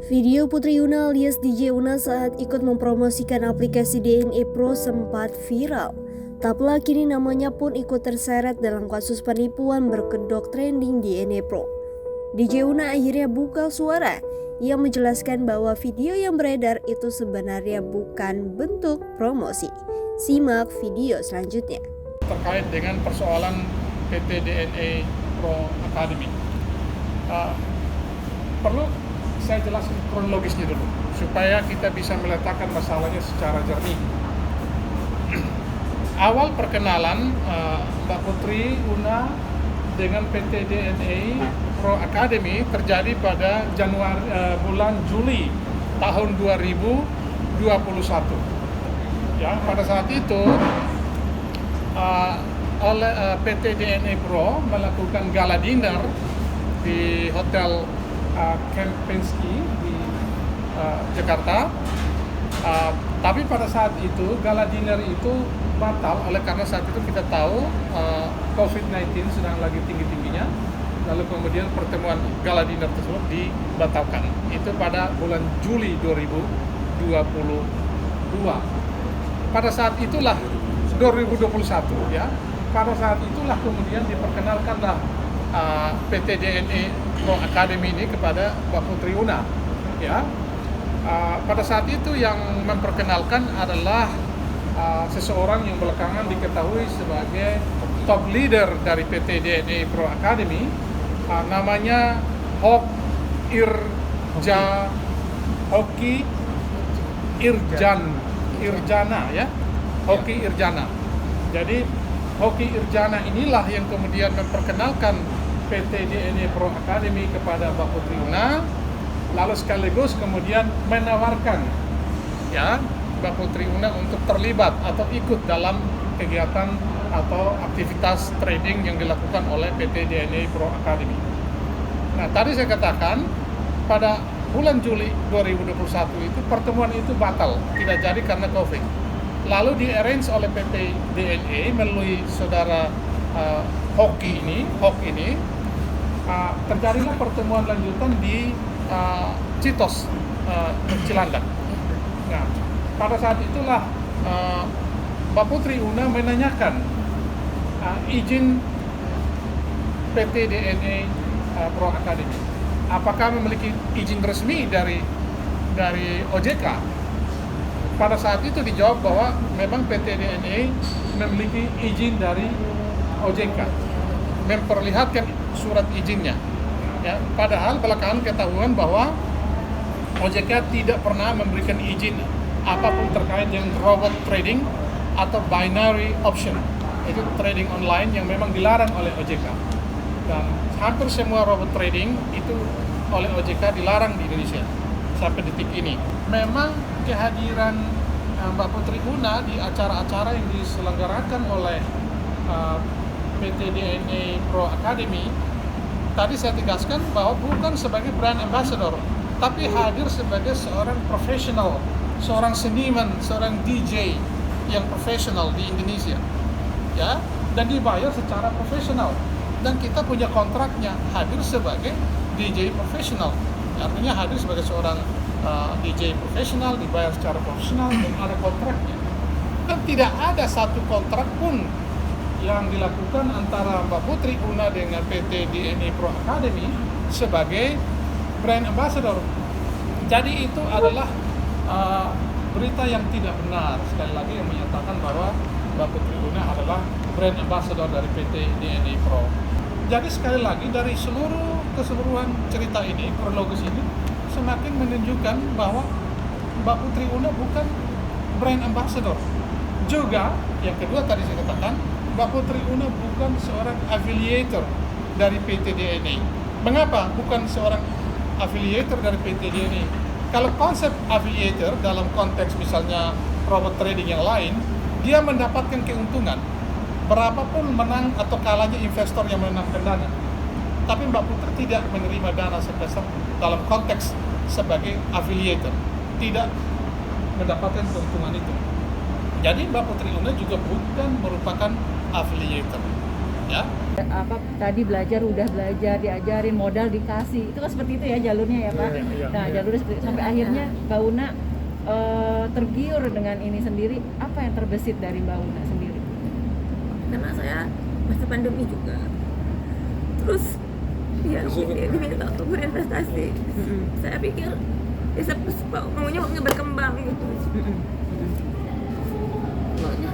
Video Putri Una alias DJ Una saat ikut mempromosikan aplikasi DNA Pro sempat viral. Tak pelak kini namanya pun ikut terseret dalam kasus penipuan berkedok trending DNA Pro. DJ Una akhirnya buka suara. Ia menjelaskan bahwa video yang beredar itu sebenarnya bukan bentuk promosi. Simak video selanjutnya. Terkait dengan persoalan PT DNA Pro Academy, perlu saya jelaskan kronologisnya dulu supaya kita bisa meletakkan masalahnya secara jernih. Awal perkenalan Mbak Putri Una dengan PT DNA Pro Academy terjadi pada bulan Juli tahun 2021. Ya, pada saat itu oleh PT DNA Pro melakukan gala dinner di Hotel Kempinski di Jakarta. Tapi pada saat itu gala dinner itu batal oleh karena saat itu kita tahu COVID-19 sedang lagi tinggi-tingginya. Lalu kemudian pertemuan gala dinner tersebut dibatalkan. Itu pada bulan Juli 2022. Pada saat itulah 2021 ya. Pada saat itulah kemudian diperkenalkanlah PT DNA Pro Academy ini kepada Mbak Putri Una ya. Pada saat itu yang memperkenalkan adalah seseorang yang belakangan diketahui sebagai top leader dari PT DNA Pro Academy, namanya Hoki Irjana ya. Hoki Irjana. Jadi Hoki Irjana inilah yang kemudian memperkenalkan PT DNA Pro Academy kepada Mbak Putri Una, lalu sekaligus kemudian menawarkan ya Mbak Putri Una untuk terlibat atau ikut dalam kegiatan atau aktivitas trading yang dilakukan oleh PT DNA Pro Academy. Nah, tadi saya katakan pada bulan Juli 2021 itu pertemuan itu batal, tidak jadi karena COVID. Lalu di-arrange oleh PT DNA melalui saudara Hoki ini, terjadilah pertemuan lanjutan di Citos, Cilandak. Nah, pada saat itulah Mbak Putri Una menanyakan izin PT DNA Pro Academy. Apakah memiliki izin resmi dari OJK? Pada saat itu dijawab bahwa memang PT DNA memiliki izin dari OJK, memperlihatkan surat izinnya. Ya, padahal belakangan ketahuan bahwa OJK tidak pernah memberikan izin apapun terkait dengan robot trading atau binary option. Itu trading online yang memang dilarang oleh OJK. Dan hampir semua robot trading itu oleh OJK dilarang di Indonesia sampai detik ini. Memang kehadiran Mbak Putri Una di acara-acara yang diselenggarakan oleh PT DNA Pro Academy, tadi saya tegaskan bahwa bukan sebagai brand ambassador, tapi hadir sebagai seorang profesional, seorang seniman, seorang DJ yang profesional di Indonesia, ya, dan dibayar secara profesional. Dan kita punya kontraknya, hadir sebagai DJ profesional, artinya hadir sebagai seorang DJ profesional, dibayar secara profesional dan ada kontraknya. Dan tidak ada satu kontrak pun yang dilakukan antara Mbak Putri Una dengan PT DNA Pro Academy sebagai brand ambassador. Jadi itu adalah berita yang tidak benar, sekali lagi yang menyatakan bahwa Mbak Putri Una adalah brand ambassador dari PT DNA Pro. Jadi sekali lagi dari keseluruhan cerita ini, kronologis ini semakin menunjukkan bahwa Mbak Putri Una bukan brand ambassador. Juga yang kedua tadi saya katakan, Mbak Putri Una bukan seorang affiliator dari PT DNA. Mengapa bukan seorang affiliator dari PT DNA? Kalau konsep affiliator dalam konteks misalnya robot trading yang lain, dia mendapatkan keuntungan berapapun menang atau kalahnya investor yang menangkan dana. Tapi Mbak Putri tidak menerima dana sebesar dalam konteks sebagai affiliator, tidak mendapatkan keuntungan itu. Jadi Mbak Putri Una juga bukan merupakan affiliator. ya. Tadi udah belajar, diajarin, modal dikasih, itu kan seperti itu ya jalurnya ya Pak. Nah jalurnya seperti itu. Sampai akhirnya Mbak Una tergiur dengan ini sendiri. Apa yang terbesit dari Mbak Una sendiri? Karena saya masa pandemi juga, terus dia diminta untuk berinvestasi. Saya pikir ya maunya berkembang gitu. Maunya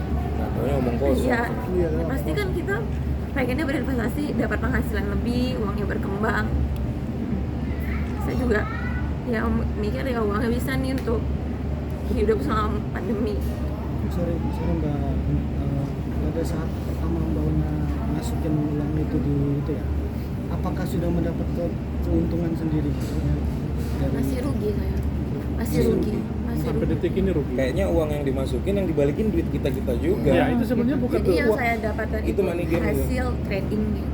ngomong kosong. Iya, pasti kan kita pengennya berinvestasi, dapat penghasilan lebih, uangnya berkembang. Saya juga ya mikir ya uangnya bisa nih untuk hidup selama pandemi. Sorry Mbak, pada saat pertama Mbak Una masukin uang itu di itu ya, apakah sudah mendapat keuntungan sendiri? Masih rugi saya, masih rugi. Sampai detik ini rugi. Kayaknya uang yang dimasukin yang dibalikin duit kita juga. Ya itu sebenarnya bukan Jadi yang uang. saya dapatkan Itu money game hasil tradingnya.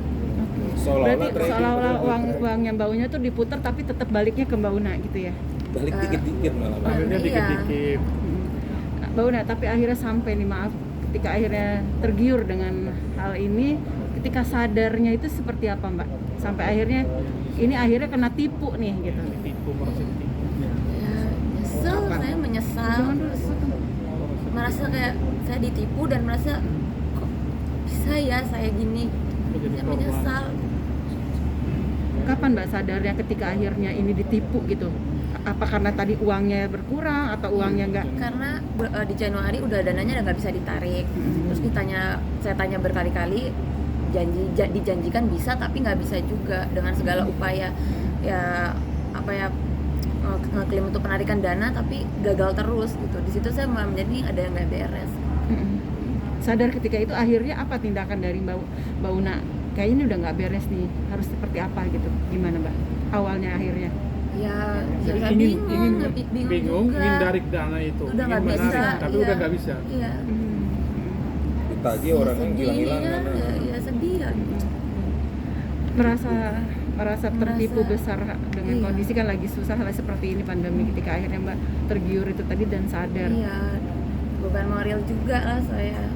Seolah-olah uang yang Mbak Una tuh diputar tapi tetap baliknya ke Mbak Una gitu ya? balik dikit-dikit malah. Akhirnya Iya. dikit-dikit. Mbak Una, tapi akhirnya sampai nih, maaf, ketika akhirnya tergiur dengan hal ini, ketika sadarnya itu seperti apa Mbak? Sampai akhirnya ini akhirnya kena tipu nih gitu. Ditipu, merasa ditipu. Ya, nyesel, saya menyesal, merasa kayak saya ditipu dan merasa kok bisa ya saya gini. Saya menyesal. Kapan Mbak sadarnya ketika akhirnya ini ditipu gitu? Apa karena tadi uangnya berkurang atau uangnya enggak? Karena di Januari udah dananya udah nggak bisa ditarik. Terus saya tanya berkali-kali, dijanjikan bisa tapi nggak bisa juga dengan segala upaya ya ngeklaim untuk penarikan dana tapi gagal terus gitu. Di situ saya malah menjadi ada yang nggak beres. Sadar ketika itu akhirnya apa tindakan dari Mbak Una? Kayaknya ini udah nggak beres nih, harus seperti apa gitu? Gimana Mbak? Awalnya akhirnya? Ya, Jadi ya bingung juga. menarik dana itu. Udah nggak Ingin bisa, menarik, tapi iya. udah nggak bisa. Iya. Ditagih orangnya hilang-hilangan. Ya sedih ya. merasa tertipu besar dengan Iya. kondisi kan lagi susah lah seperti ini pandemi, ketika akhirnya Mbak tergiur itu tadi dan sadar. Iya. Beban moral juga lah saya.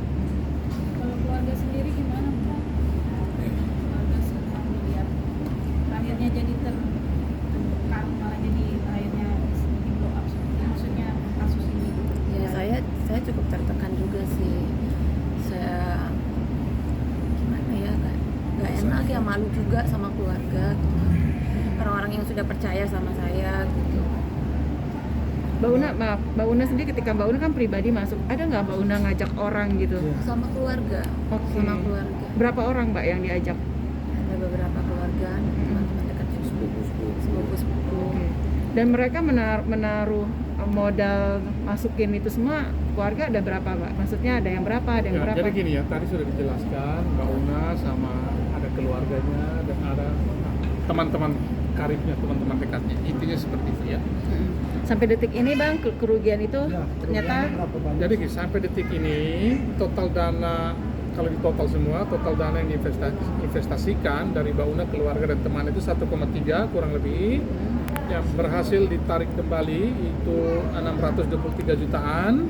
Kalau keluarga sendiri gimana Pak? Keluarga setelah melihat akhirnya jadi tertekan, malah jadi akhirnya di blow up seperti maksudnya kasus ini. Ya saya cukup tertekan juga sih. Saya gimana ya, nggak enak ya, malu juga sama keluarga gitu. Orang-orang yang sudah percaya sama saya gitu. Mbak Una, maaf, Mbak Una sendiri ketika Mbak Una kan pribadi masuk, ada nggak Mbak Una ngajak orang gitu? Iya. Sama keluarga. Oke. Sama keluarga. Berapa orang Mbak yang diajak? Ada beberapa keluarga, teman-teman dekat juga. Sepupu-sepupu. Oke. Dan mereka menaruh modal masukin itu semua, keluarga ada berapa Mbak? Maksudnya ada yang berapa, ada yang Ya, berapa? jadi gini ya, tadi sudah dijelaskan Mbak Una sama ada keluarganya dan ada teman-teman karibnya, teman-teman dekatnya. Intinya seperti itu ya. Sampai detik ini Bang, kerugian itu Ya, ternyata kerugiannya berapa banyak? Jadi sampai detik ini total dana, kalau di total semua, total dana yang diinvestasikan dari Mbak Una, keluarga dan teman itu 1,3 kurang lebih. Yang berhasil ditarik kembali itu 623 jutaan.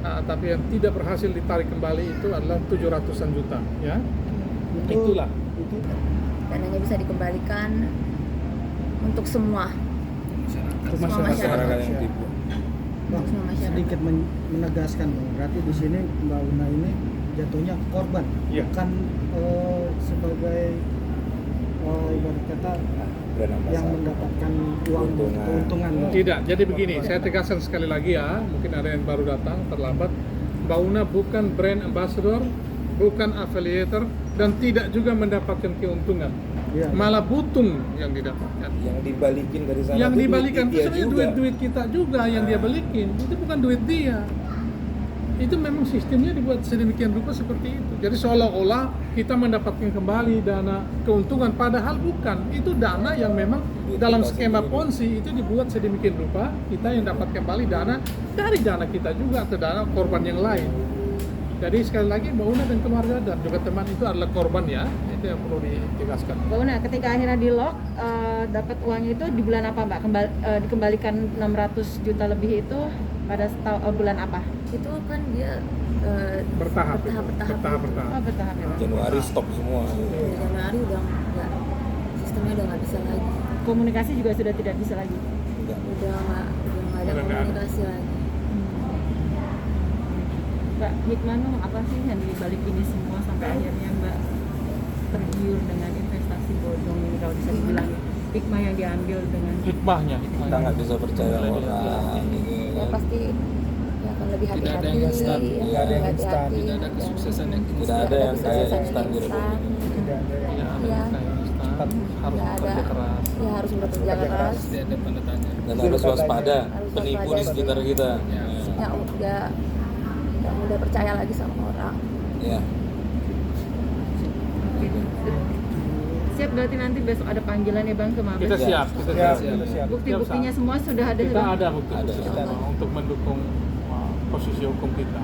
Tapi yang tidak berhasil ditarik kembali itu adalah 700-an juta ya. Itulah. Dananya bisa dikembalikan untuk semua. Untuk Semua Masyarakat yang tipu. Bang, Semua masyarakat. sedikit menegaskan Bang, berarti di sini Mbak Una ini jatuhnya korban, Iya. bukan sebagai ibarat kata yang mendapatkan uang keuntungan. Tidak, jadi begini, saya tegaskan sekali lagi ya, mungkin ada yang baru datang, terlambat. Mbak Una bukan brand ambassador, bukan affiliator, dan tidak juga mendapatkan keuntungan. Iya. Malah butung yang didapatkan. Yang dibalikin dari sana. Yang tuh dibalikan duit itu dia sebenarnya juga. duit-duit kita juga yang dia balikin. Itu bukan duit dia. Itu memang sistemnya dibuat sedemikian rupa seperti itu. Jadi seolah-olah kita mendapatkan kembali dana keuntungan, padahal bukan. Itu dana yang memang Duit dalam kita skema sendiri. ponzi itu dibuat sedemikian rupa kita yang dapat kembali dana dari dana kita juga atau dana korban yang lain. Jadi sekali lagi Mbak Una dan keluarga dan juga teman itu adalah korban ya. Itu yang perlu ditegaskan. Mbak Una, ketika akhirnya di lock, dapat uangnya itu di bulan apa Mbak? Dikembalikan 600 juta lebih itu pada bulan apa? itu kan dia Bertahap. bertahap. Oh, bertahap ya Bang. Januari stop semua. Januari udah nggak, sistemnya udah nggak bisa lagi, Komunikasi juga sudah tidak bisa lagi. Enggak. udah nggak ada Udah nggak ada. komunikasi lagi. Mbak Hikmanu, apa sih yang dibalik ini semua sampai akhirnya Mbak tergiur dengan investasi bodong ini, kalau bisa dibilang hikmah yang diambil dengan Hikmahnya. Kita nggak bisa percaya orang gitu Ya kan. pasti ya akan lebih Tidak ada hati-hati, yang instan, tidak ada yang instan, tidak ada kesuksesan yang Tidak ada yang kayak instan gitu. Tidak ada yang Iya. Harus Nggak ada. bekerja keras. Ya harus bekerja keras, pasti ada tanda tanya. Dan harus waspada Harus penipu waspada. di sekitar kita. Ya. nggak mudah percaya lagi sama orang. Ya. siap. Berarti nanti besok ada panggilan ya Bang ke Mabes. Kita siap, kita siap. siap. Bukti-buktinya semua sudah ada ya Kita Bang? ada bukti Ada. untuk mendukung posisi hukum kita.